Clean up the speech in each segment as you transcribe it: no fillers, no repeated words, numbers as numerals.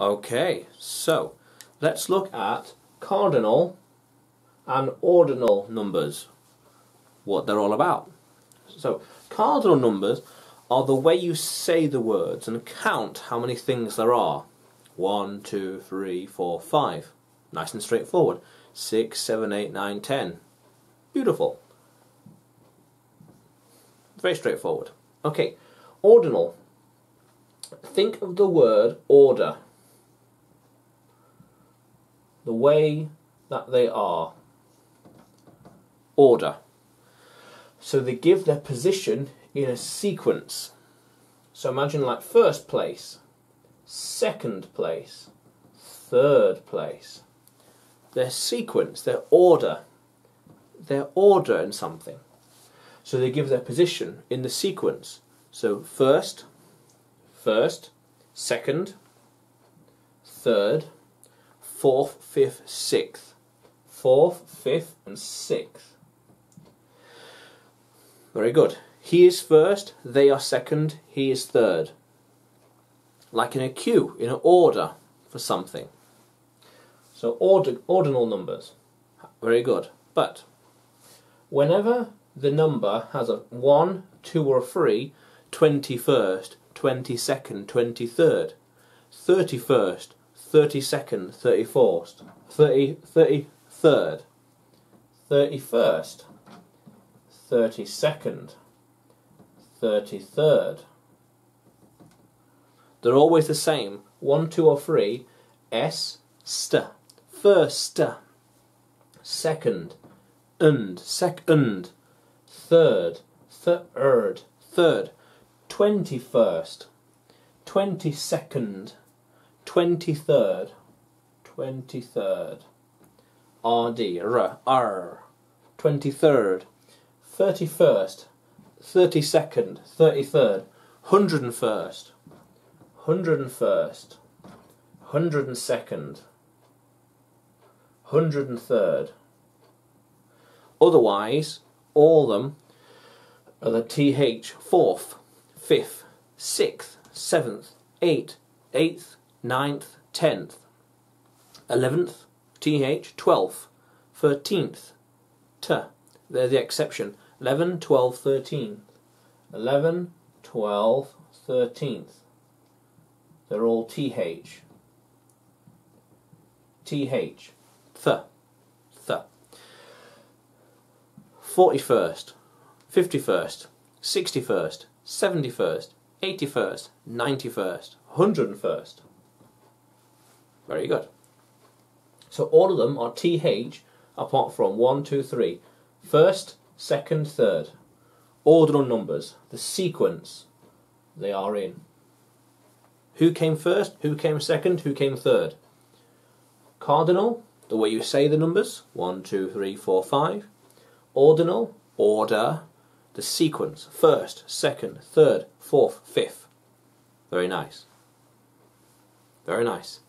Okay, so let's look at cardinal and ordinal numbers, what they're all about. So cardinal numbers are the way you say the words and count how many things there are. 1, 2, 3, 4, 5. Nice and straightforward. 6, 7, 8, 9, 10. Beautiful. Very straightforward. Okay, ordinal. Think of the word order. The way that they are. Order. So they give their position in a sequence. So imagine like first place, second place, third place. Their sequence, their order. Their order in something. So they give their position in the sequence. So first, second, third, fourth, fifth, sixth. Fourth, fifth and sixth. Very good. He is first, they are second, he is third. Like in a queue, in an order for something. So ordinal numbers. Very good. But whenever the number has a 1, 2 or 3, 21st, 22nd, 23rd, 31st, 32nd, 34th, 33rd, 31st, 32nd, 33rd. They're always the same. 1, 2 or 3, S, st, first, second, second, third, third, 21st, 22nd, 23rd, 23rd, RD, R, 23rd, 31st, 32nd, 33rd, 101st, 101st, 102nd, 103rd. Otherwise, all of them are the TH, 4th, 5th, 6th, 7th, 8th, 8th, 9th, 10th, 11th, TH, 12th, 13th, T. They're the exception. 11, 12, 13. 11, 12, 13th. They're all TH. TH. Th. 41st, 51st, 61st, 71st, 81st, 91st, 101st. Very good. So all of them are TH apart from 1, 2, 3. First, second, third. Ordinal numbers, the sequence they are in. Who came first? Who came second? Who came third? Cardinal, the way you say the numbers. 1, 2, 3, 4, 5. Ordinal, order, the sequence. First, second, third, fourth, fifth. Very nice. Very nice.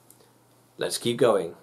Let's keep going.